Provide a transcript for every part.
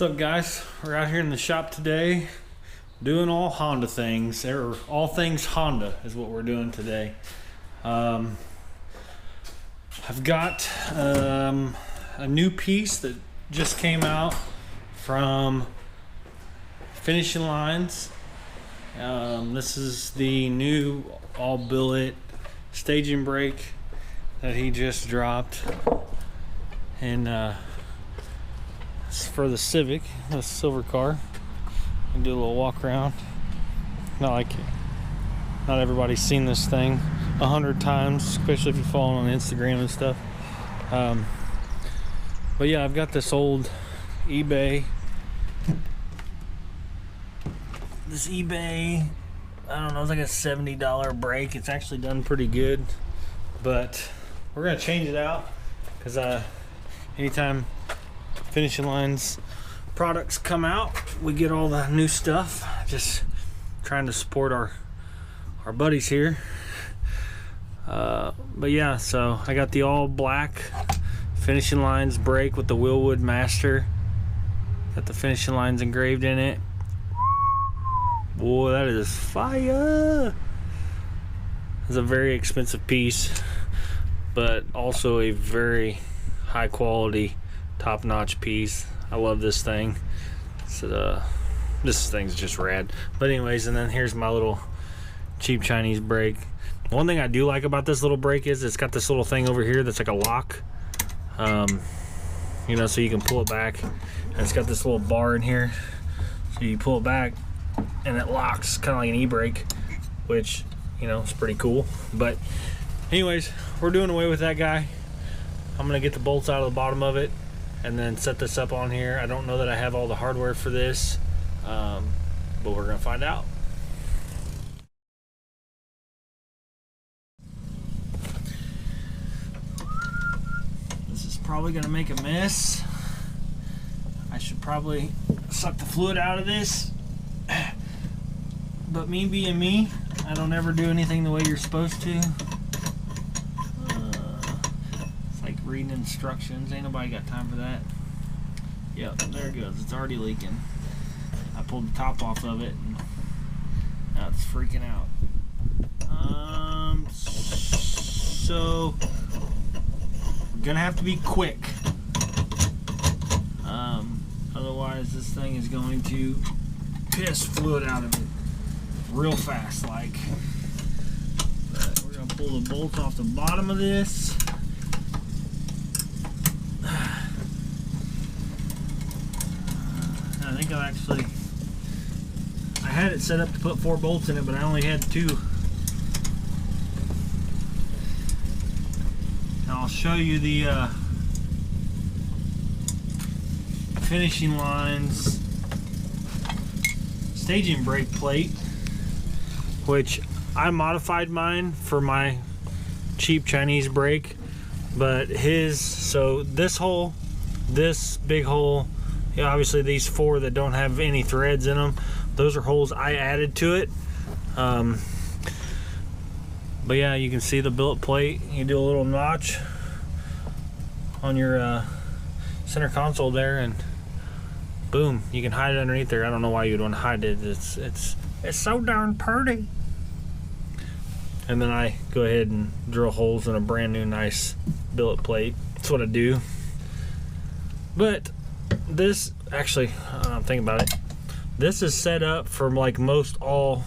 What's up, guys? We're out here in the shop today doing all Honda things, or all things Honda is what we're doing today. I've got a new piece that just came out from Finishing Lines. This is the new all billet staging brake that he just dropped, and it's for the Civic, the silver car. And do a little walk around. Not everybody's seen this thing 100 times, especially if you follow on Instagram and stuff. But yeah, I've got this old eBay. This eBay, I don't know, it's like a $70 brake. It's actually done pretty good, but we're gonna change it out because anytime Finishing Lines products come out, we get all the new stuff. Just trying to support our buddies here. But yeah, so I got the all black Finishing Lines brake with the Willwood Master. Got the Finishing Lines engraved in it. Boy, that is fire! It's a very expensive piece, but also a very high quality, top-notch piece. I love this thing. So this thing's just rad. But anyways, and then here's my little cheap Chinese brake. One thing I do like about this little brake is it's got this little thing over here that's like a lock. You know, so you can pull it back, and it's got this little bar in here, so you pull it back and it locks, kind of like an e-brake, which, you know, is pretty cool. But anyways, we're doing away with that guy. I'm gonna get the bolts out of the bottom of it and then set this up on here. I don't know that I have all the hardware for this, but we're gonna find out. This is probably gonna make a mess. I should probably suck the fluid out of this, but me being me, I don't ever do anything the way you're supposed to. Reading instructions, ain't nobody got time for that. Yep, there it goes. It's already leaking. I pulled the top off of it and now it's freaking out. So we're gonna have to be quick. Otherwise this thing is going to piss fluid out of it real fast like. But we're gonna pull the bolt off the bottom of this. I think I had it set up to put 4 bolts in it, but I only had 2. Now I'll show you the Finishing Lines staging brake plate, which I modified mine for my cheap Chinese brake, but so this hole, this big hole, yeah, obviously these 4 that don't have any threads in them, those are holes I added to it. But yeah, you can see the billet plate. You do a little notch on your center console there, and boom, you can hide it underneath there. I don't know why you'd want to hide it. It's so darn pretty. And then I go ahead and drill holes in a brand new nice billet plate. That's what I do. But this actually, I'm thinking about it, this is set up for like most all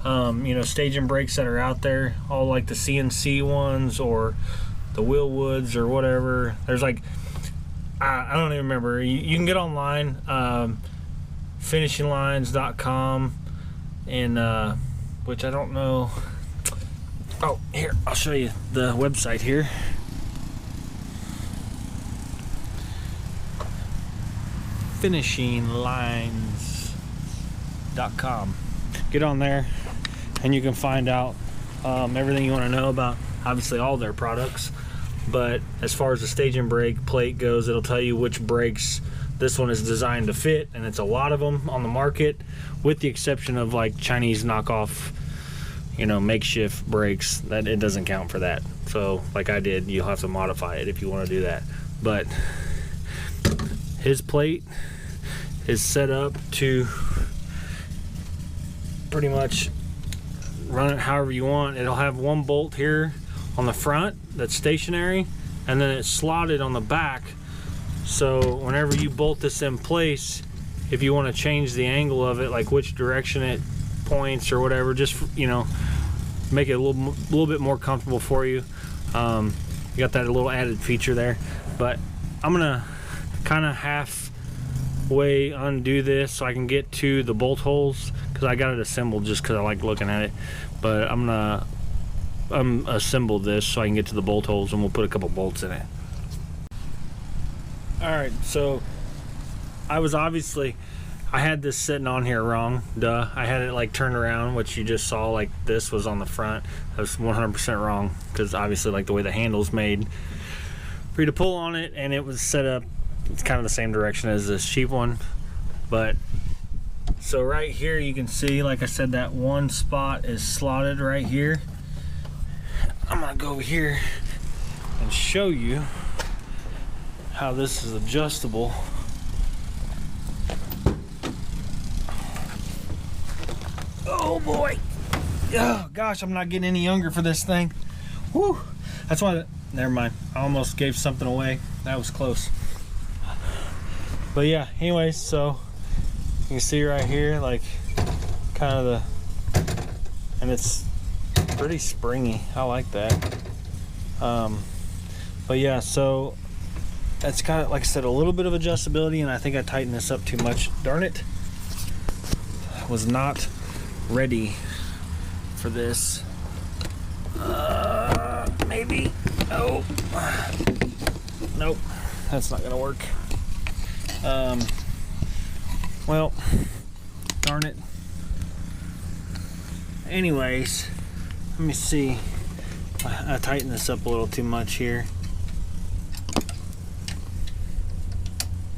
you know, staging brakes that are out there, all like the CNC ones or the Willwoods or whatever. There's like, I don't even remember. You can get online, finishinglines.com, and which I don't know. Oh, here, I'll show you the website here. finishinglines.com. Get on there and you can find out everything you want to know about obviously all their products, but as far as the staging brake plate goes, it'll tell you which brakes this one is designed to fit, and it's a lot of them on the market, with the exception of like Chinese knockoff, you know, makeshift brakes. That it doesn't count for that. So like I did, you'll have to modify it if you want to do that. But his plate is set up to pretty much run it however you want. It'll have one bolt here on the front that's stationary, and then it's slotted on the back. So whenever you bolt this in place, if you want to change the angle of it, like which direction it points or whatever, just, you know, make it a little bit more comfortable for you. You got that little added feature there. But I'm gonna kind of halfway undo this so I can get to the bolt holes, because I got it assembled just because I like looking at it. But I'm gonna assemble this so I can get to the bolt holes, and we'll put a couple bolts in it. Alright, so I had this sitting on here wrong, duh. I had it like turned around, which you just saw, like this was on the front. I was 100% wrong, because obviously like the way the handle's made for you to pull on it, and it was set up, it's kind of the same direction as this cheap one. But so right here you can see, like I said, that one spot is slotted right here. I'm gonna go over here and show you how this is adjustable. Oh boy. Oh gosh, I'm not getting any younger for this thing. Whew. That's why, never mind. I almost gave something away. That was close. But yeah, anyways, so you can see right here, like kind of the, and it's pretty springy. I like that. But yeah, so that's kind of, like I said, a little bit of adjustability, and I think I tightened this up too much. Darn it. I was not ready for this. Maybe. Oh. Nope. That's not gonna work. Well, darn it. Anyways, let me see. I tightened this up a little too much here.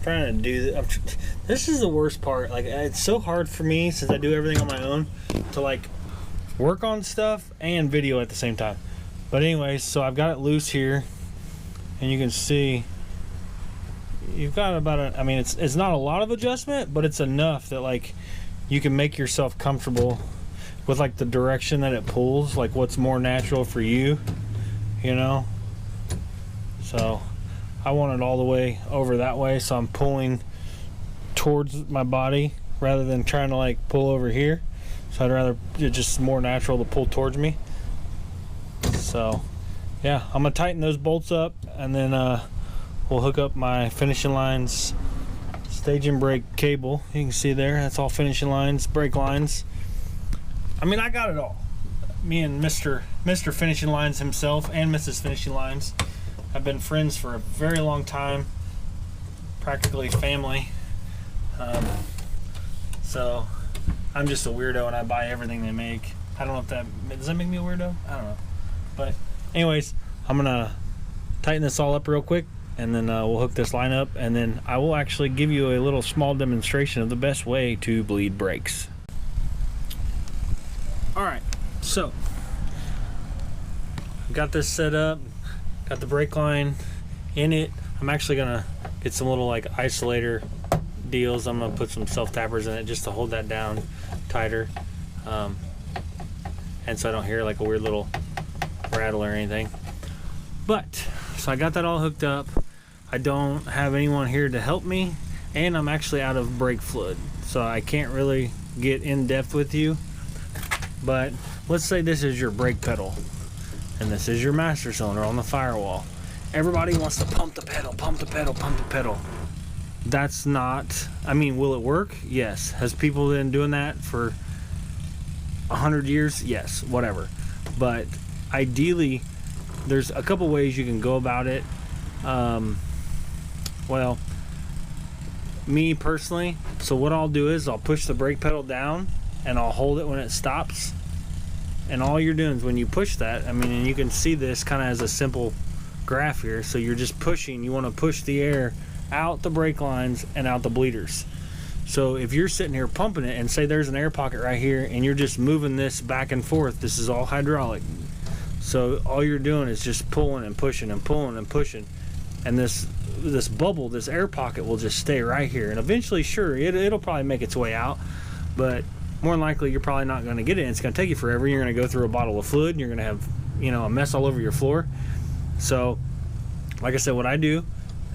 Trying to do this. This is the worst part. Like, it's so hard for me, since I do everything on my own, to like work on stuff and video at the same time. But anyways, so I've got it loose here, and you can see you've got about I mean, it's not a lot of adjustment, but it's enough that like you can make yourself comfortable with like the direction that it pulls, like what's more natural for you, you know. So I want it all the way over that way, so I'm pulling towards my body rather than trying to like pull over here. So I'd rather, it's just more natural to pull towards me. So yeah, I'm gonna tighten those bolts up, and then we'll hook up my finishing lines stage and brake cable. You can see there, that's all finishing lines, brake lines. I mean, I got it all. Me and Mr. Finishing Lines himself and Mrs. Finishing Lines have been friends for a very long time, practically family. So I'm just a weirdo, and I buy everything they make. I don't know if that, does that make me a weirdo? I don't know. But anyways, I'm gonna tighten this all up real quick, and then we'll hook this line up, and then I will actually give you a little small demonstration of the best way to bleed brakes. Alright, so got this set up, got the brake line in it. I'm actually gonna get some little like isolator deals. I'm gonna put some self-tappers in it just to hold that down tighter, and so I don't hear like a weird little rattle or anything. But so I got that all hooked up. I don't have anyone here to help me, and I'm actually out of brake fluid, so I can't really get in depth with you. But let's say this is your brake pedal, and this is your master cylinder on the firewall. Everybody wants to pump the pedal, pump the pedal, pump the pedal. That's not, I mean, will it work? Yes. Has people been doing that for 100 years? Yes, whatever. But ideally, there's a couple ways you can go about it. Well, me personally, so what I'll do is I'll push the brake pedal down, and I'll hold it when it stops. And all you're doing is when you push that, I mean, and you can see this kind of as a simple graph here. So you're just pushing, you want to push the air out the brake lines and out the bleeders. So if you're sitting here pumping it, and say there's an air pocket right here, and you're just moving this back and forth, this is all hydraulic. So all you're doing is just pulling and pushing and pulling and pushing. and this bubble, this air pocket will just stay right here. And eventually, sure, it'll probably make its way out, but more than likely you're probably not going to get it. It's going to take you forever. You're going to go through a bottle of fluid, and you're going to have, you know, a mess all over your floor. So like I said, what I do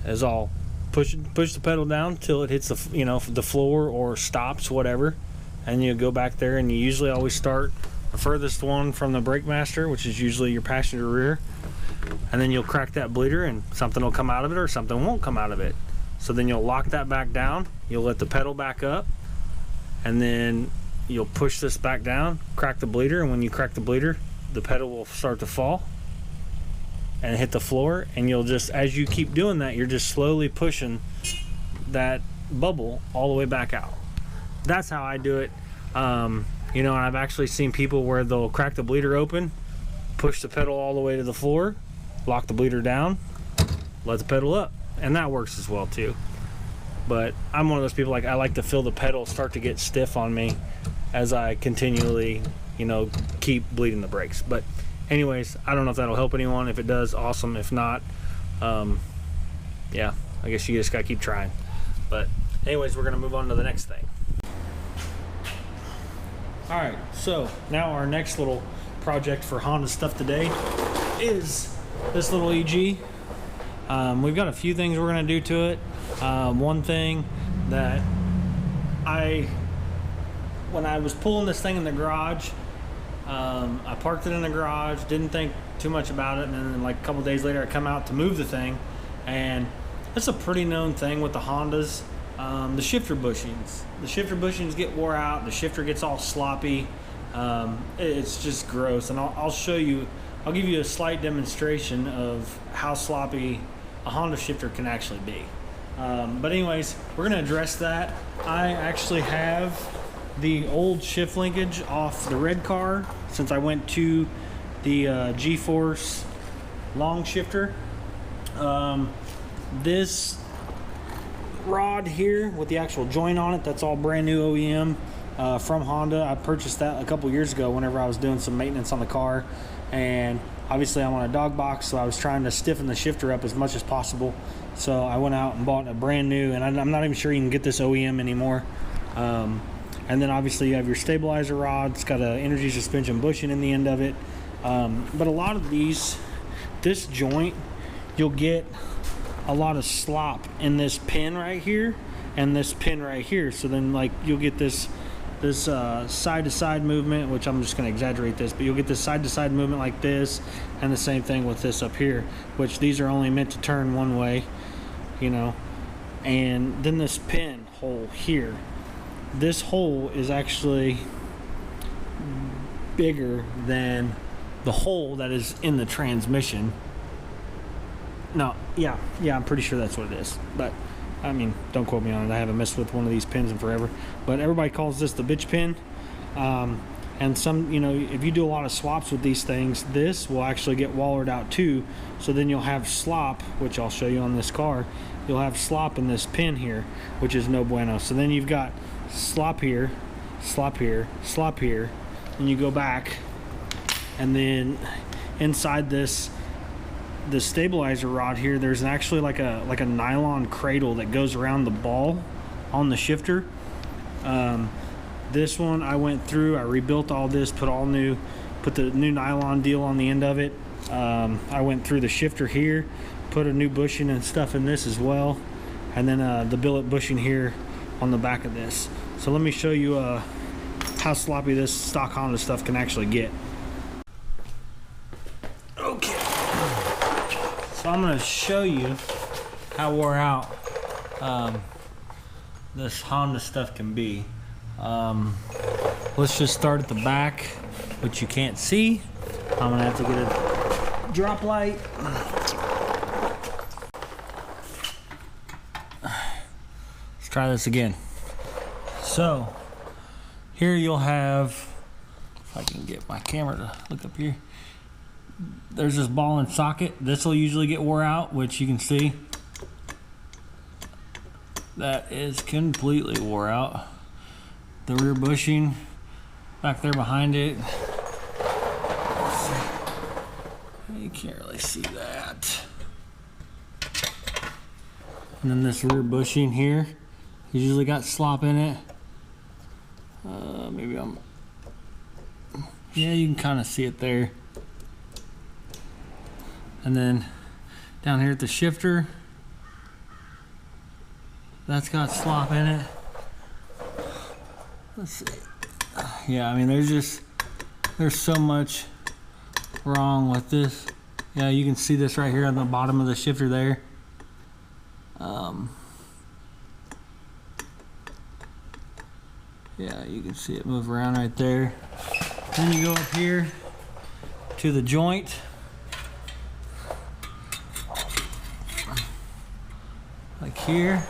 is I'll push the pedal down till it hits the, you know, the floor or stops, whatever, and you go back there, and you usually always start the furthest one from the brake master, which is usually your passenger rear, and then you'll crack that bleeder and something will come out of it or something won't come out of it. So then you'll lock that back down, you'll let the pedal back up, and then you'll push this back down, crack the bleeder, and when you crack the bleeder, the pedal will start to fall and hit the floor, and you'll just, as you keep doing that, you're just slowly pushing that bubble all the way back out. That's how I do it. You know, and I've actually seen people where they'll crack the bleeder open, push the pedal all the way to the floor, lock the bleeder down, let the pedal up, and that works as well too. But I'm one of those people, like, I like to feel the pedal start to get stiff on me as I continually, you know, keep bleeding the brakes. But anyways, I don't know if that'll help anyone. If it does, awesome. If not, yeah, I guess you just gotta keep trying. But anyways, we're gonna move on to the next thing. All right, so now our next little project for Honda stuff today is this little EG. We've got a few things we're gonna do to it. One thing that when I was pulling this thing in the garage, I parked it in the garage, didn't think too much about it, and then like a couple days later I come out to move the thing, and it's a pretty known thing with the Hondas, the shifter bushings. The shifter bushings get wore out, the shifter gets all sloppy. It's just gross, and I'll show you, I'll give you a slight demonstration of how sloppy a Honda shifter can actually be. But anyways, we're gonna address that. I actually have the old shift linkage off the red car since I went to the G-Force long shifter. This rod here with the actual joint on it, that's all brand new OEM from Honda. I purchased that a couple years ago whenever I was doing some maintenance on the car, and obviously I'm on a dog box, so I was trying to stiffen the shifter up as much as possible. So I went out and bought a brand new, and I'm not even sure you can get this OEM anymore. And then obviously you have your stabilizer rod. It's got an energy suspension bushing in the end of it. But a lot of these, this joint, you'll get a lot of slop in this pin right here and this pin right here. So then, like, you'll get this side-to-side movement, which I'm just going to exaggerate this, but you'll get this side-to-side movement like this, and the same thing with this up here, which these are only meant to turn one way, you know. And then this pin hole here, this hole is actually bigger than the hole that is in the transmission. No, yeah, I'm pretty sure that's what it is, but I mean, don't quote me on it. I haven't messed with one of these pins in forever, but everybody calls this the bitch pin. And some, you know, if you do a lot of swaps with these things, this will actually get wallered out too. So then you'll have slop, which I'll show you on this car. You'll have slop in this pin here, which is no bueno. So then you've got slop here, slop here, slop here, and you go back, and then inside this stabilizer rod here, there's actually like a nylon cradle that goes around the ball on the shifter. This one I went through, I rebuilt all this, put the new nylon deal on the end of it. I went through the shifter here, put a new bushing and stuff in this as well, and then the billet bushing here on the back of this. So let me show you how sloppy this stock Honda stuff can actually get. Okay, so I'm going to show you how wore out this Honda stuff can be. Let's just start at the back, which you can't see. I'm going to have to get a drop light. Let's try this again. So here you'll have, if I can get my camera to look up here, there's this ball and socket. This will usually get wore out, which you can see that is completely wore out. The rear bushing back there behind it, you can't really see that. And then this rear bushing here, usually got slop in it. Maybe yeah, you can kind of see it there. And then down here at the shifter, that's got slop in it. Let's see. Yeah, I mean, there's so much wrong with this. Yeah, you can see this right here on the bottom of the shifter there. Yeah, you can see it move around right there. Then you go up here to the joint. Like here.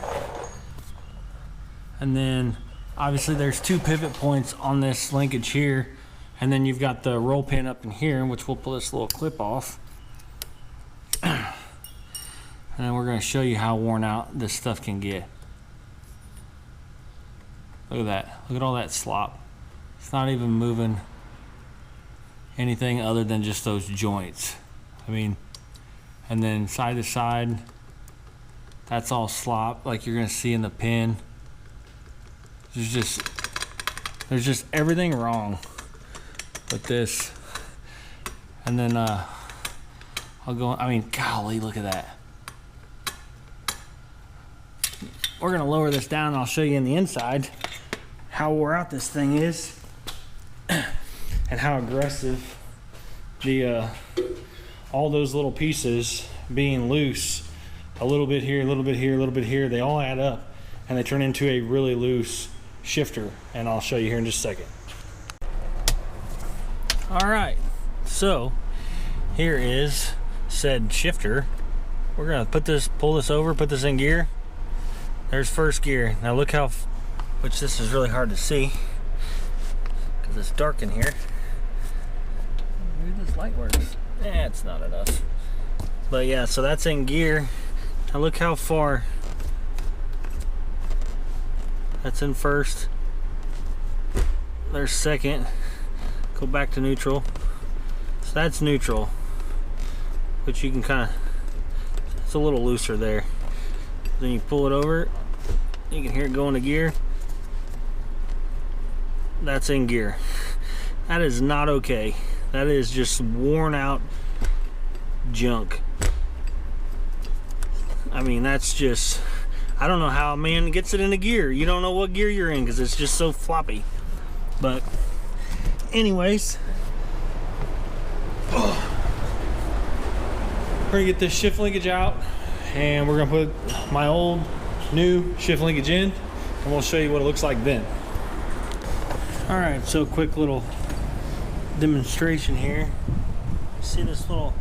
And then obviously there's 2 pivot points on this linkage here. And then you've got the roll pin up in here, which we'll pull this little clip off. And then we're going to show you how worn out this stuff can get. Look at that. Look at all that slop. It's not even moving anything other than just those joints. I mean, and then side to side, that's all slop like you're going to see in the pin. There's just everything wrong with this. And then I'll go, I mean, golly, look at that. We're gonna lower this down and I'll show you in the inside how wore out this thing is and how aggressive the all those little pieces being loose, a little bit here, a little bit here, a little bit here, they all add up and they turn into a really loose shifter, and I'll show you here in just a second. All right, so here is said shifter. We're gonna pull this over, put this in gear. There's first gear. Now look how, which this is really hard to see because it's dark in here. Maybe this light works. It's not enough. But yeah, so that's in gear. Now look how far. That's in first. There's second. Go back to neutral. So that's neutral, which you can kind of, it's a little looser there. Then you pull it over, you can hear it go into gear. That's in gear. That is not okay. That is just worn out junk. I mean, that's just, I don't know how a man gets it into gear. You don't know what gear you're in because it's just so floppy. But anyways, we're gonna get this shift linkage out and we're gonna put my old new shift linkage in and we'll show you what it looks like then. All right, so quick little demonstration here. See this little,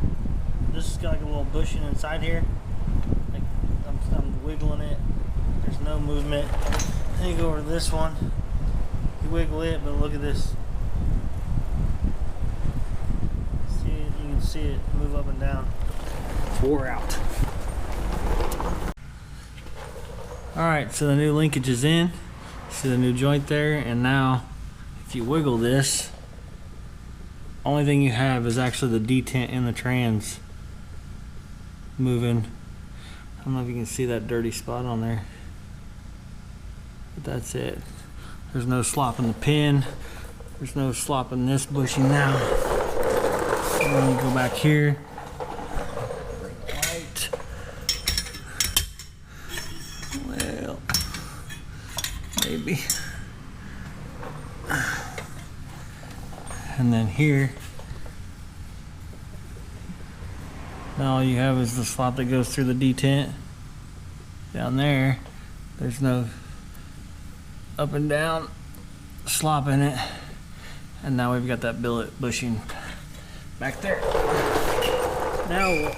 this has got like a little bushing inside here. Like I'm wiggling it, there's no movement. Then you go over to this one, you wiggle it, but look at this. See it, you can see it move up and down. It's wore out. All right, so the new linkage is in. See the new joint there, and now if you wiggle this, only thing you have is actually the detent in the trans moving. I don't know if you can see that dirty spot on there, but that's it. There's no slop in the pin. There's no slop in this bushing now. And then you go back here. Right. Well, maybe. And then here, now all you have is the slot that goes through the detent. Down there, there's no up and down slop in it. And now we've got that billet bushing back there. Now we'll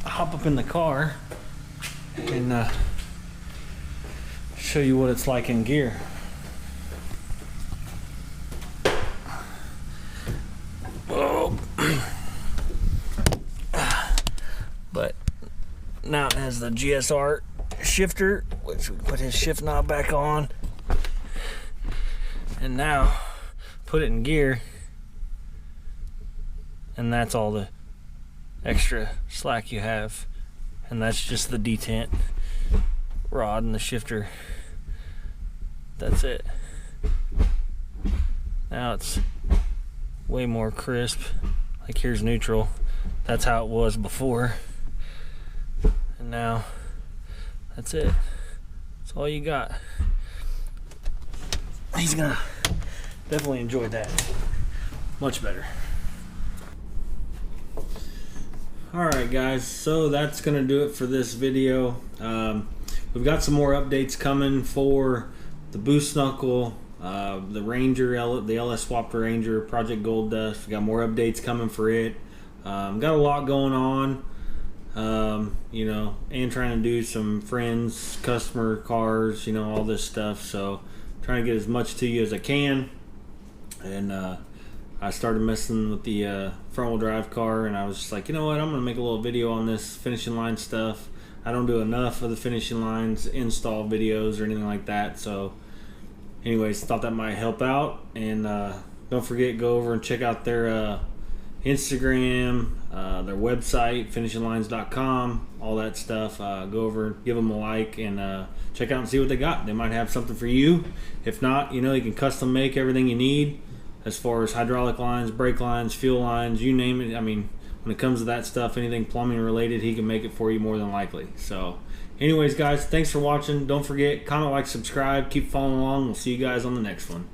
hop up in the car and show you what it's like in gear. But now it has the GSR shifter, which we put his shift knob back on, and now put it in gear, and that's all the extra slack you have, and that's just the detent. rod and the shifter. That's it. Now it's way more crisp. Like here's neutral. That's how it was before. And now that's it. That's all you got. He's gonna definitely enjoy that. Much better. Alright guys, so that's gonna do it for this video. We've got some more updates coming for the Boost Knuckle, the Ranger, the LS swapped Ranger, Project Gold Dust. We got more updates coming for it. Got a lot going on, you know, and trying to do some friends, customer cars, you know, all this stuff. So trying to get as much to you as I can. And I started messing with the front wheel drive car, and I was just like, you know what, I'm gonna make a little video on this finishing line stuff. I don't do enough of the finishing lines install videos or anything like that. So anyways, thought that might help out. And don't forget, go over and check out their Instagram, their website, finishinglines.com, all that stuff. Go over, give them a like, and check out and see what they got. They might have something for you. If not, you know, you can custom make everything you need as far as hydraulic lines, brake lines, fuel lines, you name it. I mean, when it comes to that stuff, anything plumbing related, he can make it for you more than likely. So anyways guys, thanks for watching. Don't forget, comment, like, subscribe, keep following along. We'll see you guys on the next one.